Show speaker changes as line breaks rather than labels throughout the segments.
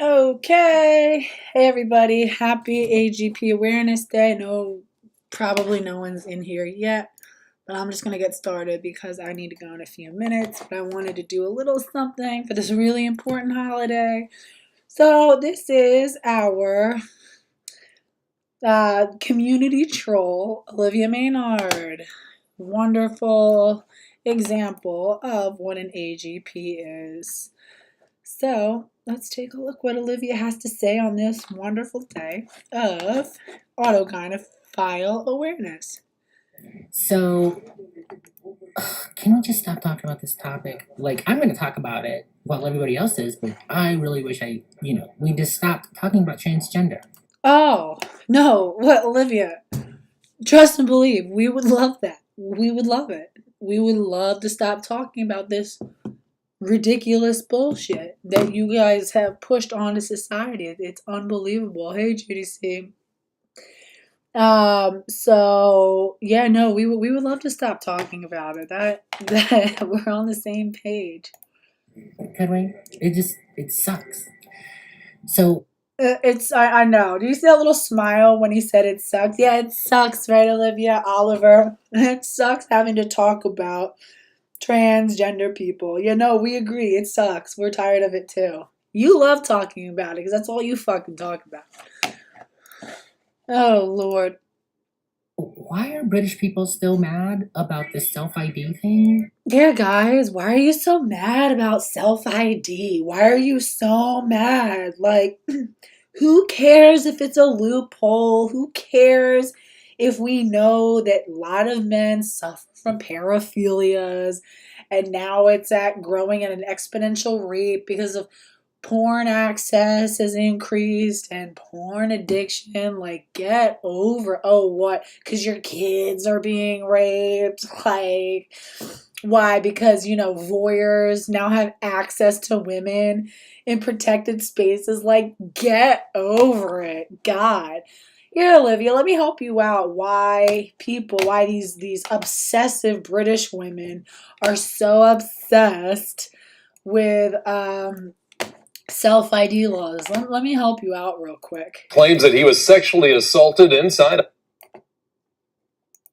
Okay. Hey everybody, happy AGP Awareness Day. No, probably no one's in here yet, but I'm just going to get started because I need to go in a few minutes. But I wanted to do a little something for this really important holiday. So this is our community troll, Olivia Maynard. Wonderful example of what an AGP is. So let's take a look what Olivia has to say on this wonderful day of autogynephile awareness.
So, can we just stop talking about this topic? Like, I'm going to talk about it while everybody else is, but I really wish we just stopped talking about transgender.
Oh, no, what, Olivia? Trust and believe, we would love that. We would love it. We would love to stop talking about this ridiculous bullshit that you guys have pushed onto society. It's unbelievable. Hey, GDC. So yeah, no, we would love to stop talking about it. That we're on the same page.
Could we? It sucks. So
I know. Do you see that little smile when he said it sucks? Yeah, it sucks, right, Olivia? Oliver. It sucks having to talk about transgender people. You know, we agree. It sucks. We're tired of it too. You love talking about it because that's all you fucking talk about. Oh, Lord.
why are British people still mad about this self-ID thing?
Yeah, guys, why are you so mad about self-ID? Why are you so mad? Like, who cares if it's a loophole? Who cares if we know that a lot of men suffer from paraphilias and now it's growing at an exponential rate because of porn access has increased and porn addiction? Like, get over. Oh, what? Because your kids are being raped? Like, why? Because, voyeurs now have access to women in protected spaces. Like, get over it. God. Here, Olivia, let me help you out. Why these obsessive British women are so obsessed with self-ID laws. Let me help you out real quick.
Claims that he was sexually assaulted inside.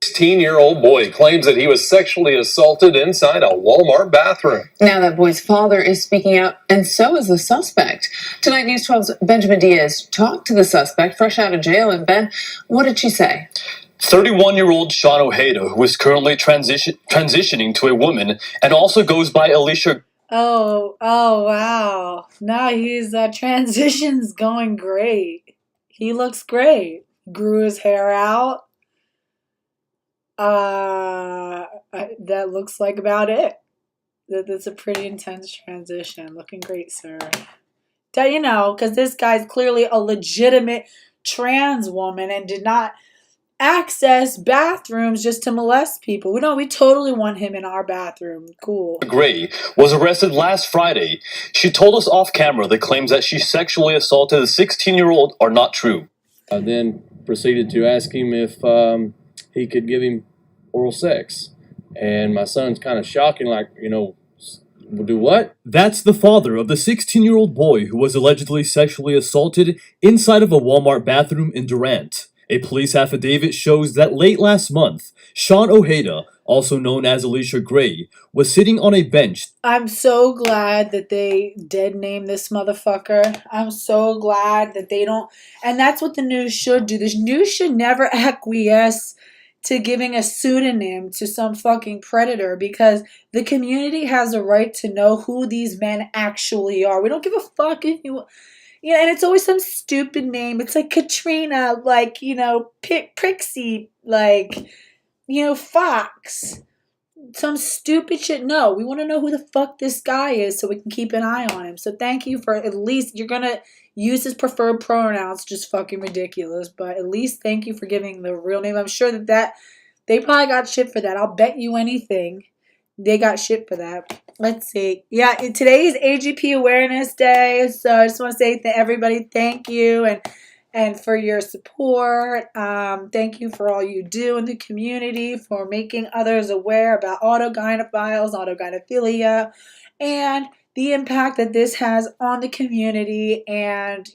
16-year-old boy claims that he was sexually assaulted inside a Walmart bathroom.
Now that boy's father is speaking out, and so is the suspect. Tonight, News 12's Benjamin Diaz talked to the suspect, fresh out of jail. And Ben, what did she say?
31-year-old Sean Ojeda, who is currently transitioning to a woman and also goes by Alicia.
Oh, wow. No, his transition's going great. He looks great. Grew his hair out. That looks like about it. That's a pretty intense transition. Looking great, sir. Because this guy's clearly a legitimate trans woman and did not access bathrooms just to molest people. We totally want him in our bathroom. Cool.
Gray was arrested last Friday. She told us off camera that claims that she sexually assaulted a 16-year-old are not true.
I then proceeded to ask him if he could give him oral sex. And my son's kind of shocking, like, do what?
That's the father of the 16-year-old boy who was allegedly sexually assaulted inside of a Walmart bathroom in Durant. A police affidavit shows that late last month, Sean Ojeda, also known as Alicia Gray, was sitting on a bench.
I'm so glad that they dead named this motherfucker. I'm so glad that they don't. And that's what the news should do. The news should never acquiesce to giving a pseudonym to some fucking predator, because the community has a right to know who these men actually are. We don't give a fuck if you... and it's always some stupid name. It's like Katrina, like, Prixie, like, Fox. Some stupid shit. No, we want to know who the fuck this guy is so we can keep an eye on him. So thank you for at least, you're going to use his preferred pronouns, just fucking ridiculous. But at least thank you for giving the real name. I'm sure that they probably got shit for that. I'll bet you anything they got shit for that. Let's see. Yeah, today is AGP Awareness Day, so I just want to say to everybody, thank you and for your support. Thank you for all you do in the community, for making others aware about autogynephiles, autogynephilia, and the impact that this has on the community, and,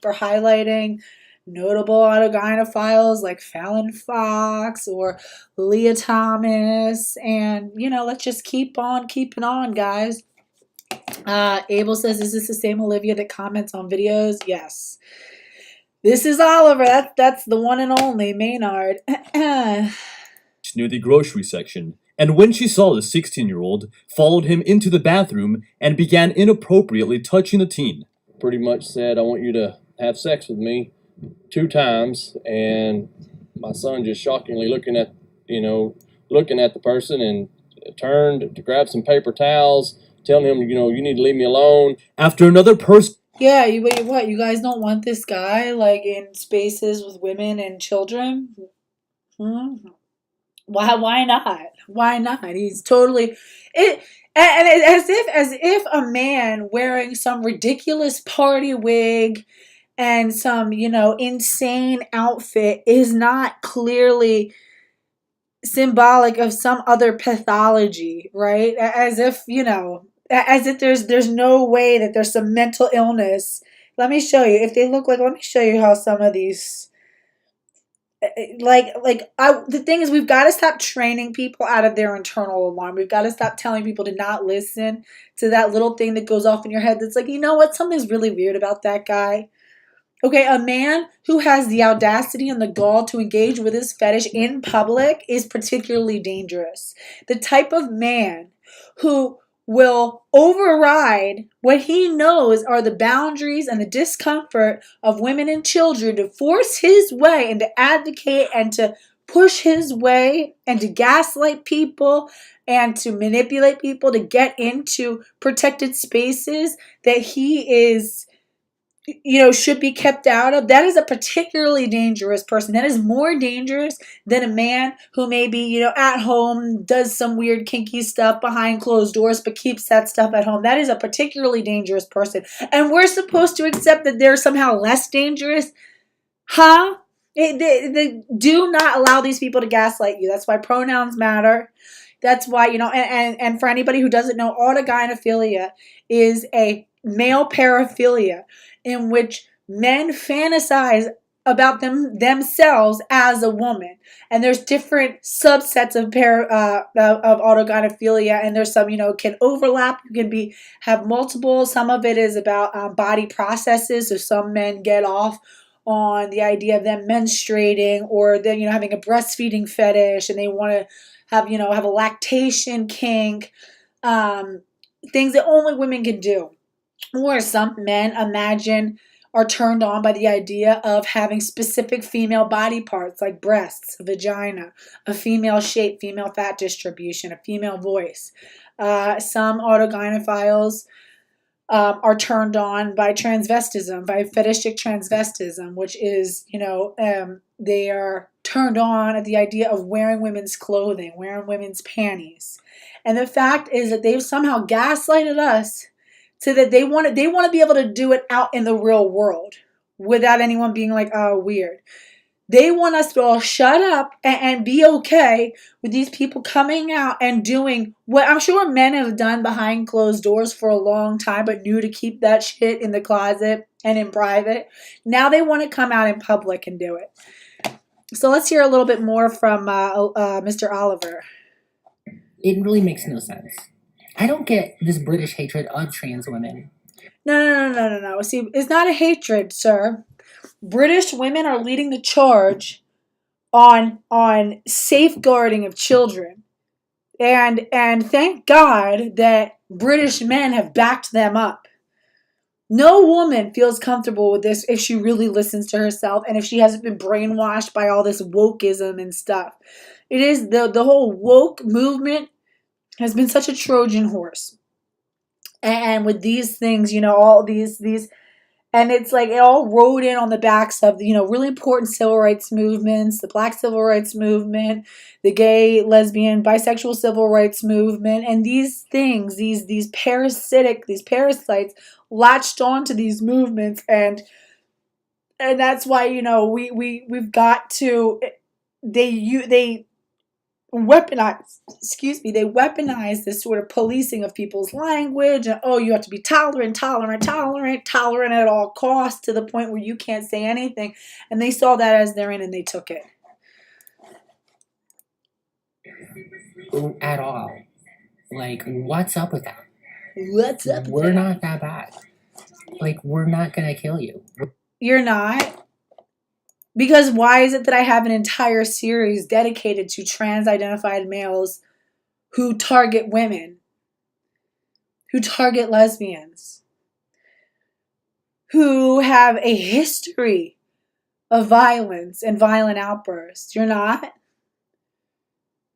for highlighting notable autogynephiles like Fallon Fox or Leah Thomas. And, let's just keep on keeping on, guys. Abel says, is this the same Olivia that comments on videos? Yes. This is Oliver. That's the one and only Maynard.
Near the grocery section, and when she saw the 16-year-old, followed him into the bathroom and began inappropriately touching the teen.
Pretty much said, I want you to have sex with me 2 times, and my son just shockingly looking at the person, and turned to grab some paper towels, telling him, you need to leave me alone.
After another person...
Yeah, what? You guys don't want this guy, like, in spaces with women and children? Why not? Why not? He's totally... And as if a man wearing some ridiculous party wig and some, insane outfit is not clearly symbolic of some other pathology, right? As if there's no way that there's some mental illness. Let me show you. If they look like, let me show you how some of these, the thing is, we've got to stop training people out of their internal alarm. We've got to stop telling people to not listen to that little thing that goes off in your head that's like, you know what, something's really weird about that guy. Okay, a man who has the audacity and the gall to engage with his fetish in public is particularly dangerous. The type of man who will override what he knows are the boundaries and the discomfort of women and children to force his way and to advocate and to push his way and to gaslight people and to manipulate people to get into protected spaces that he is, should be kept out of. That is a particularly dangerous person. That is more dangerous than a man who maybe, at home does some weird kinky stuff behind closed doors but keeps that stuff at home. That is a particularly dangerous person. And we're supposed to accept that they're somehow less dangerous? Huh? They do not allow these people to gaslight you. That's why pronouns matter. That's why, and for anybody who doesn't know, autogynephilia is a male paraphilia in which men fantasize about themselves as a woman. And there's different subsets of autogynephilia, and there's some, can overlap. You can have multiple. Some of it is about body processes. So some men get off on the idea of them menstruating, or then, having a breastfeeding fetish, and they want to have a lactation kink, things that only women can do. Or some men are turned on by the idea of having specific female body parts like breasts, a vagina, a female shape, female fat distribution, a female voice. Some autogynephiles are turned on by transvestism, by fetishistic transvestism, which is, they are turned on at the idea of wearing women's clothing, wearing women's panties. And the fact is that they've somehow gaslighted us so that they want to be able to do it out in the real world without anyone being like, oh, weird. They want us to all shut up and be okay with these people coming out and doing what I'm sure men have done behind closed doors for a long time, but knew to keep that shit in the closet and in private. Now they want to come out in public and do it. So let's hear a little bit more from Mr. Oliver.
It really makes no sense. I don't get this British hatred of trans women.
No. See, it's not a hatred, sir. British women are leading the charge on safeguarding of children. And thank God that British men have backed them up. No woman feels comfortable with this if she really listens to herself and if she hasn't been brainwashed by all this wokeism and stuff. It is the whole woke movement has been such a Trojan horse. And with these things, all these, and it's like it all rode in on the backs of, really important civil rights movements, the Black civil rights movement, the gay, lesbian, bisexual civil rights movement. And these things, these parasites latched onto these movements. And that's why, we've got to, they they weaponize this sort of policing of people's language, and oh, you have to be tolerant at all costs, to the point where you can't say anything. And they saw that as their end and they took it.
At all. Like, what's up with that?
What's up with
We're
that?
not that bad. Like, we're not gonna kill you.
You're not? Because why is it that I have an entire series dedicated to trans-identified males who target women, who target lesbians, who have a history of violence and violent outbursts? You're not?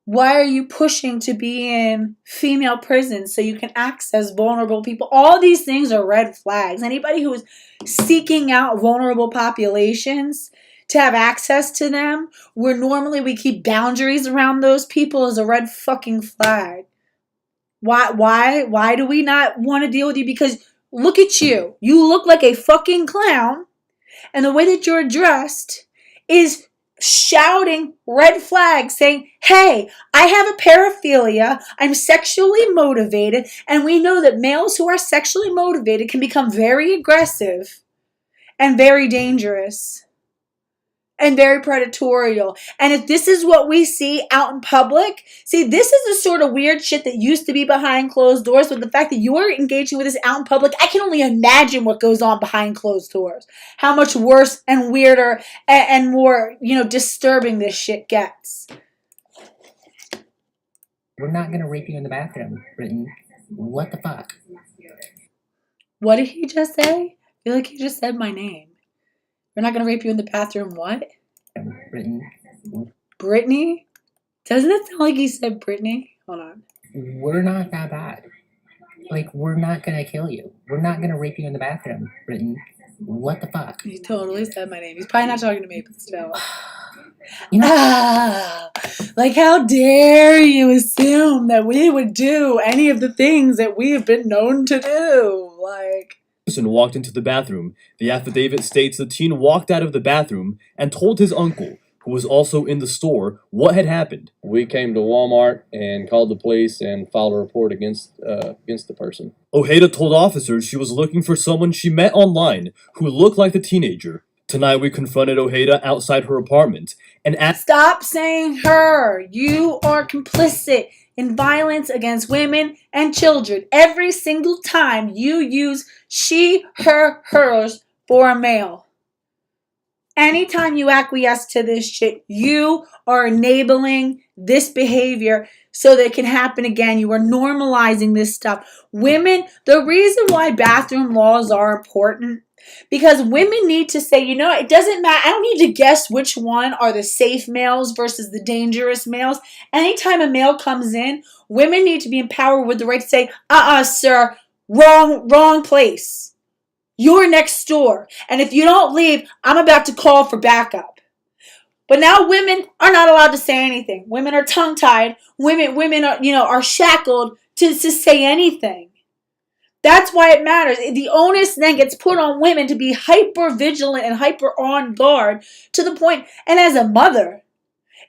Why are you pushing to be in female prisons so you can access vulnerable people? All these things are red flags. Anybody who is seeking out vulnerable populations to have access to them, where normally we keep boundaries around those people, is a red fucking flag. Why do we not want to deal with you? Because look at you. You look like a fucking clown, and the way that you're dressed is shouting red flags, saying, hey, I have a paraphilia, I'm sexually motivated, and we know that males who are sexually motivated can become very aggressive and very dangerous and very predatorial. And if this is what we see out in public, see, this is the sort of weird shit that used to be behind closed doors, but the fact that you're engaging with this out in public, I can only imagine what goes on behind closed doors. How much worse and weirder and more, disturbing this shit gets.
We're not gonna rape you in the bathroom, Brittany. What the fuck?
What did he just say? I feel like he just said my name. We're not going to rape you in the bathroom. What?
Brittany.
Brittany? Doesn't it sound like he said Brittany? Hold on.
We're not that bad. Like, we're not gonna kill you. We're not gonna rape you in the bathroom, Brittany. What the fuck?
He totally said my name. He's probably not talking to me, but still. Like, how dare you assume that we would do any of the things that we have been known to do? Like...
walked into the bathroom. The affidavit states the teen walked out of the bathroom and told his uncle, who was also in the store, what had happened.
We came to Walmart and called the police and filed a report against the person.
Ojeda told officers she was looking for someone she met online who looked like the teenager. Tonight we confronted Ojeda outside her apartment and asked...
Stop saying her! You are complicit in violence against women and children every single time you use she, her, hers for a male. Anytime you acquiesce to this shit, you are enabling this behavior so that it can happen again. You are normalizing this stuff. Women, the reason why bathroom laws are important, because women need to say, it doesn't matter. I don't need to guess which one are the safe males versus the dangerous males. Anytime a male comes in, women need to be empowered with the right to say, sir, wrong place. You're next door. And if you don't leave, I'm about to call for backup. But now women are not allowed to say anything. Women are tongue-tied. Women are shackled to say anything. That's why it matters. The onus then gets put on women to be hyper vigilant and hyper on guard to the point. And as a mother,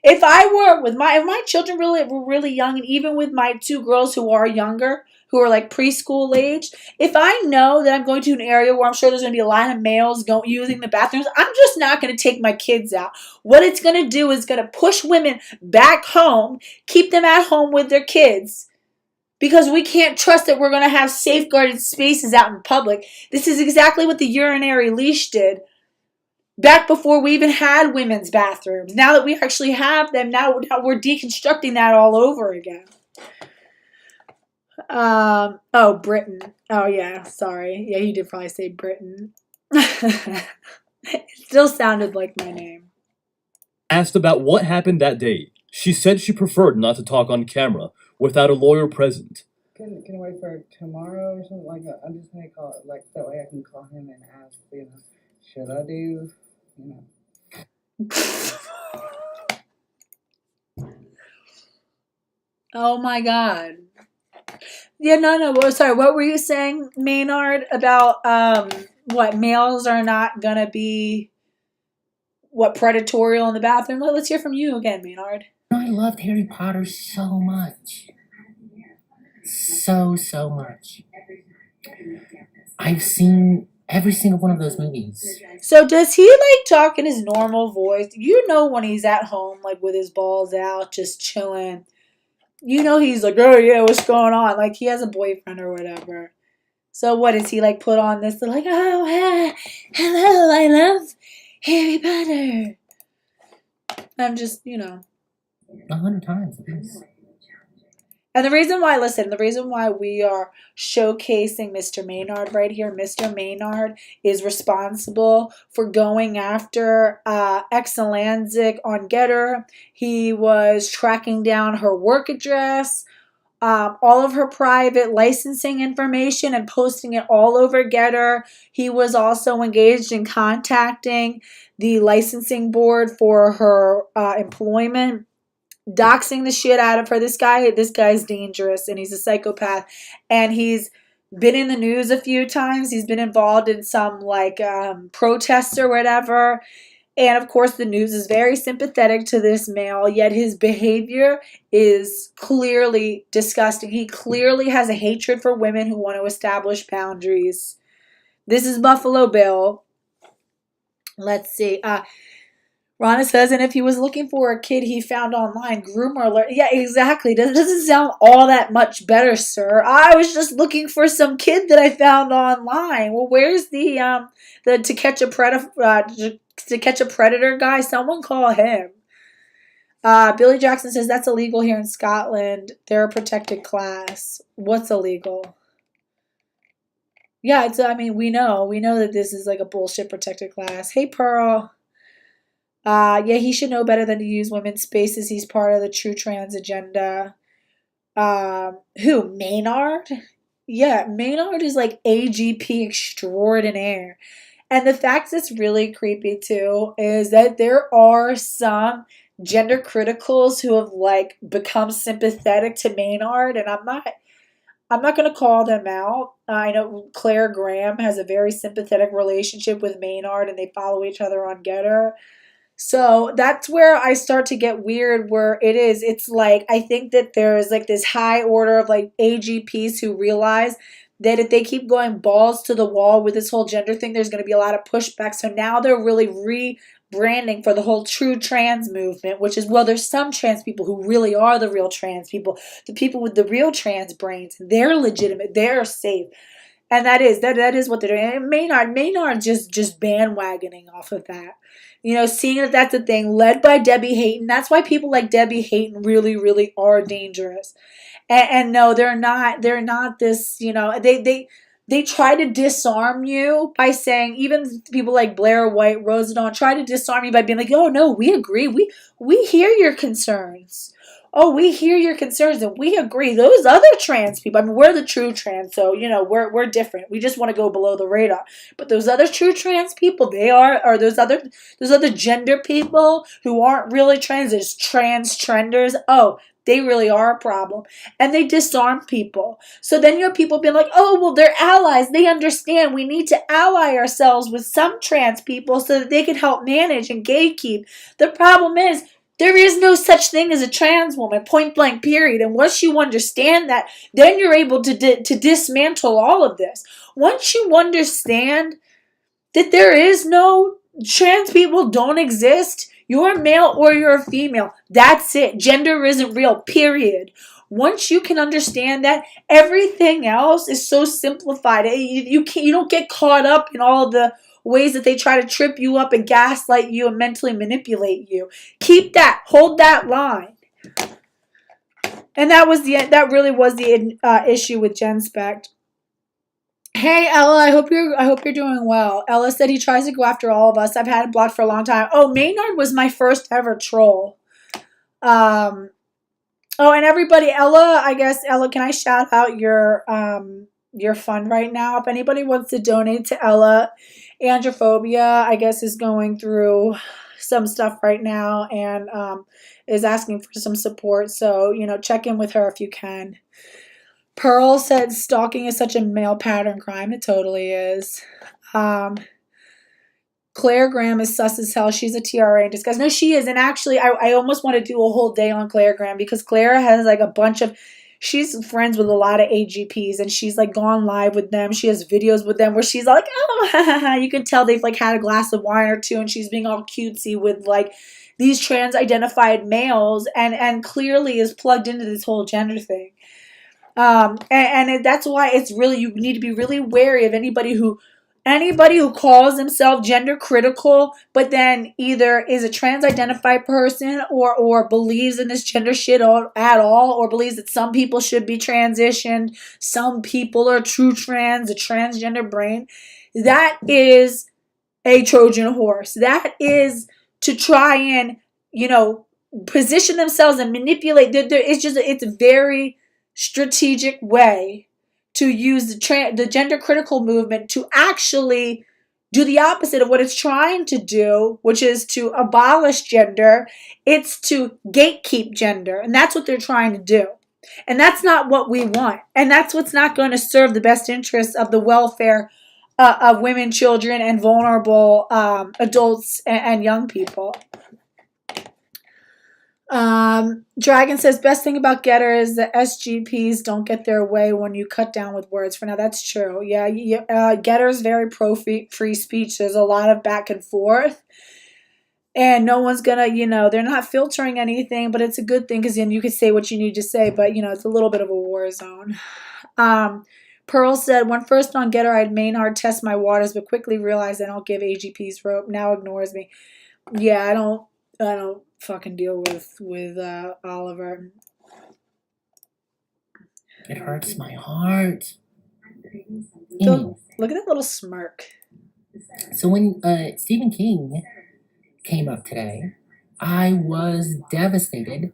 if my children were really young, and even with my two girls who are younger, who are like preschool age, if I know that I'm going to an area where I'm sure there's going to be a line of males using the bathrooms, I'm just not going to take my kids out. What it's going to do is going to push women back home, keep them at home with their kids, because we can't trust that we're going to have safeguarded spaces out in public. This is exactly what the urinary leash did back before we even had women's bathrooms. Now that we actually have them, now we're deconstructing that all over again. Britain. Oh, yeah, sorry. Yeah, you did probably say Britain. It still sounded like my name.
Asked about what happened that day. She said she preferred not to talk on camera without a lawyer present.
Can I wait for tomorrow or something like that? I'm just going to call it, like, that way I can call him and ask, should I do,
Oh, my God. Yeah, no. Sorry, what were you saying, Maynard, about what males are not gonna be predatorial in the bathroom? Let's hear from you again, Maynard.
I I loved Harry Potter so much. So much. I've seen every single one of those movies.
So does he like talk in his normal voice? You know when he's at home, like with his balls out, just chilling. You know he's like, oh yeah, what's going on? Like he has a boyfriend or whatever. So what does he like put on this? Like, oh, hello, I love Harry Potter. I'm just,
100 times at least.
And the reason why we are showcasing Mr. Maynard right here, Mr. Maynard is responsible for going after Exelanzic on Getter. He was tracking down her work address, all of her private licensing information, and posting it all over Getter. He was also engaged in contacting the licensing board for her employment, doxing the shit out of her. This guy's dangerous, and he's a psychopath, and he's been in the news a few times. He's been involved in some protests or whatever, and of course the news is very sympathetic to this male, yet his behavior is clearly disgusting. He clearly has a hatred for women who want to establish boundaries. This is Buffalo Bill. Let's see. Rana says, and if he was looking for a kid he found online, groomer alert. Yeah, exactly. Doesn't sound all that much better, sir. I was just looking for some kid that I found online. Well, where's the to catch a predator guy? Someone call him. Billy Jackson says that's illegal here in Scotland. They're a protected class. What's illegal? Yeah, we know that this is like a bullshit protected class. Hey, Pearl. Yeah, he should know better than to use women's spaces. He's part of the true trans agenda. Who? Maynard? Yeah, Maynard is like AGP extraordinaire. And the fact that's really creepy too is that there are some gender criticals who have like become sympathetic to Maynard, and I'm not going to call them out. I know Claire Graham has a very sympathetic relationship with Maynard, and they follow each other on Getter. So that's where I start to get weird, where it's like, I think that there's like this high order of like AGPs who realize that if they keep going balls to the wall with this whole gender thing, there's going to be a lot of pushback. So now they're really rebranding for the whole true trans movement, which is, well, there's some trans people who really are the real trans people, the people with the real trans brains. They're legitimate. They're safe. And that is what they're doing. And Maynard just bandwagoning off of that. Seeing that that's a thing, led by Debbie Hayton. That's why people like Debbie Hayton really, really are dangerous. And no, they're not this, they try to disarm you by saying, even people like Blair White, Rosa Dawn, try to disarm you by being like, oh no, we agree. We hear your concerns. Oh, we hear your concerns and we agree. Those other trans people, we're the true trans, so, we're different. We just want to go below the radar. But those other true trans people, or those other gender people who aren't really trans, as trans trenders, oh, they really are a problem. And they disarm people. So then you have people being like, oh, well, they're allies. They understand we need to ally ourselves with some trans people so that they can help manage and gatekeep. The problem is, there is no such thing as a trans woman, point blank, period. And once you understand that, then you're able to dismantle all of this. Once you understand that there is no trans people don't exist, you're a male or you're a female. That's it. Gender isn't real, period. Once you can understand that, everything else is so simplified. You don't get caught up in all the ways that they try to trip you up and gaslight you and mentally manipulate you. Keep that. Hold that line. And that really was the issue with Gen Spect. Hey Ella, I hope you're doing well. Ella said he tries to go after all of us. I've had him blocked for a long time. Oh, Maynard was my first ever troll. Oh, and everybody, Ella, can I shout out your fund right now? If anybody wants to donate to Ella, Androphobia, I guess, is going through some stuff right now and is asking for some support. So, check in with her if you can. Pearl said stalking is such a male pattern crime. It totally is. Claire Graham is sus as hell. She's a TRA in disguise. No, she is. And actually, I almost want to do a whole day on Claire Graham because Claire has like a bunch of, she's friends with a lot of AGPs and she's like gone live with them. She has videos with them where she's like, oh, you can tell they've like had a glass of wine or two and she's being all cutesy with like these trans-identified males and clearly is plugged into this whole gender thing. And that's why it's really, you need to be really wary of anybody who calls themselves gender critical, but then either is a trans-identified person or believes in this gender shit at all, or believes that some people should be transitioned, some people are true trans, a transgender brain. That is a Trojan horse. That is to try and, position themselves and manipulate. It's a very strategic way to use the gender critical movement to actually do the opposite of what it's trying to do, which is to abolish gender. It's to gatekeep gender, and that's what they're trying to do. And that's not what we want, and that's what's not going to serve the best interests of the welfare of women, children, and vulnerable adults and young people. Dragon says, best thing about Getter is that SGPs don't get their way when you cut down with words. For now, that's true. Yeah, Getter is very pro-free speech. There's a lot of back and forth. And no one's gonna, they're not filtering anything, but it's a good thing because then you can say what you need to say, but, it's a little bit of a war zone. Pearl said, when first on Getter, I had Maynard test my waters, but quickly realized I don't give AGPs rope. Now ignores me. Yeah, I don't fucking deal with Oliver.
It hurts my heart.
Look at that little smirk.
So when Stephen King came up today, I was devastated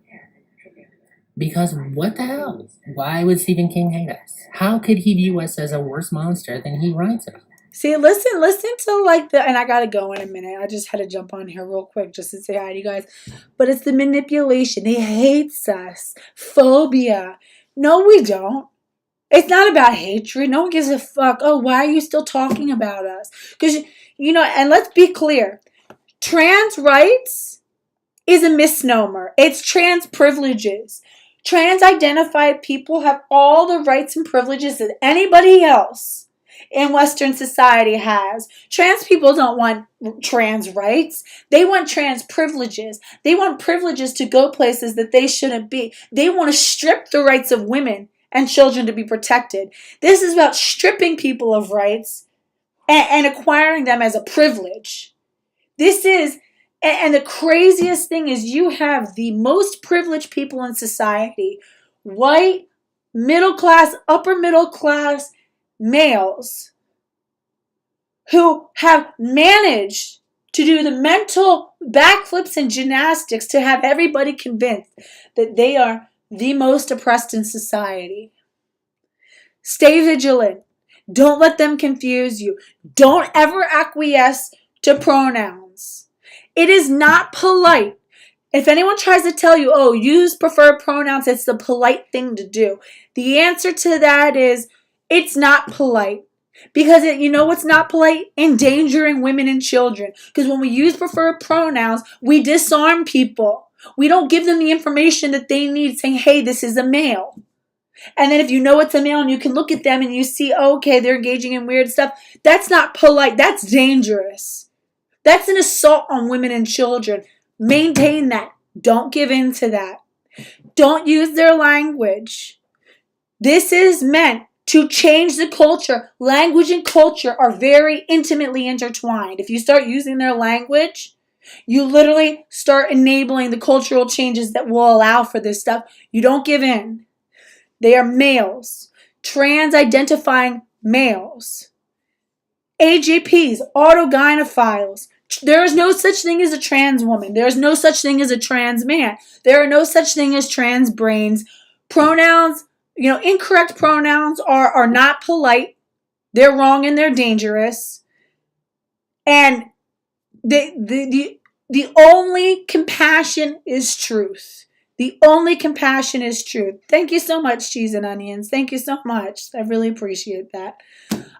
because what the hell? Why would Stephen King hate us? How could he view us as a worse monster than he writes about?
See, listen to and I gotta go in a minute. I just had to jump on here real quick just to say hi to you guys. But it's the manipulation. He hates us. Phobia. No, we don't. It's not about hatred. No one gives a fuck. Oh, why are you still talking about us? Because, and let's be clear. Trans rights is a misnomer. It's trans privileges. Trans-identified people have all the rights and privileges that anybody else in Western society has. Trans people don't want trans rights. They want trans privileges. They want privileges to go places that they shouldn't be. They want to strip the rights of women and children to be protected. This is about stripping people of rights and acquiring them as a privilege. And the craziest thing is you have the most privileged people in society, white, middle class, upper middle class males who have managed to do the mental backflips and gymnastics to have everybody convinced that they are the most oppressed in society. Stay vigilant. Don't let them confuse you. Don't ever acquiesce to pronouns. It is not polite. If anyone tries to tell you, oh, use preferred pronouns, it's the polite thing to do. The answer to that is, it's not polite. Because what's not polite? Endangering women and children. Because when we use preferred pronouns, we disarm people. We don't give them the information that they need saying, hey, this is a male. And then if you know it's a male and you can look at them and you see, okay, they're engaging in weird stuff. That's not polite. That's dangerous. That's an assault on women and children. Maintain that. Don't give in to that. Don't use their language. This is meant to change the culture. Language and culture are very intimately intertwined. If you start using their language, you literally start enabling the cultural changes that will allow for this stuff. You don't give in. They are males. Trans-identifying males. AGPs, autogynephiles. There is no such thing as a trans woman. There is no such thing as a trans man. There are no such thing as trans brains. Pronouns, incorrect pronouns are not polite. They're wrong and they're dangerous. And the only compassion is truth. The only compassion is truth. Thank you so much, Cheese and Onions. Thank you so much. I really appreciate that.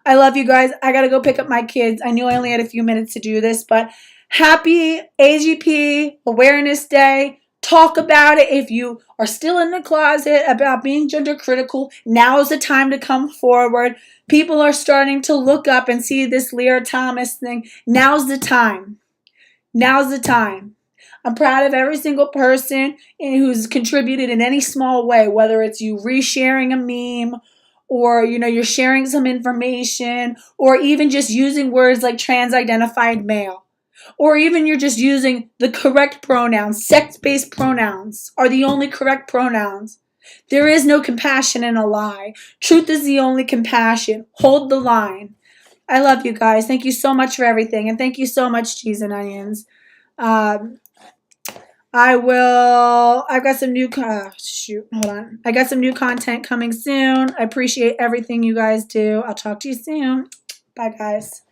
I love you guys. I got to go pick up my kids. I knew I only had a few minutes to do this, but happy AGP Awareness Day. Talk about it. If you are still in the closet about being gender critical, now is the time to come forward. People are starting to look up and see this Leah Thomas thing. Now's the time. Now's the time. I'm proud of every single person who's contributed in any small way, whether it's you resharing a meme or, you're sharing some information, or even just using words like trans-identified male. Or even you're just using the correct pronouns. Sex-based pronouns are the only correct pronouns. There is no compassion in a lie. Truth is the only compassion. Hold the line. I love you guys. Thank you so much for everything. And thank you so much, Cheese and Onions. I've got some new, I got some new content coming soon. I appreciate everything you guys do. I'll talk to you soon. Bye, guys.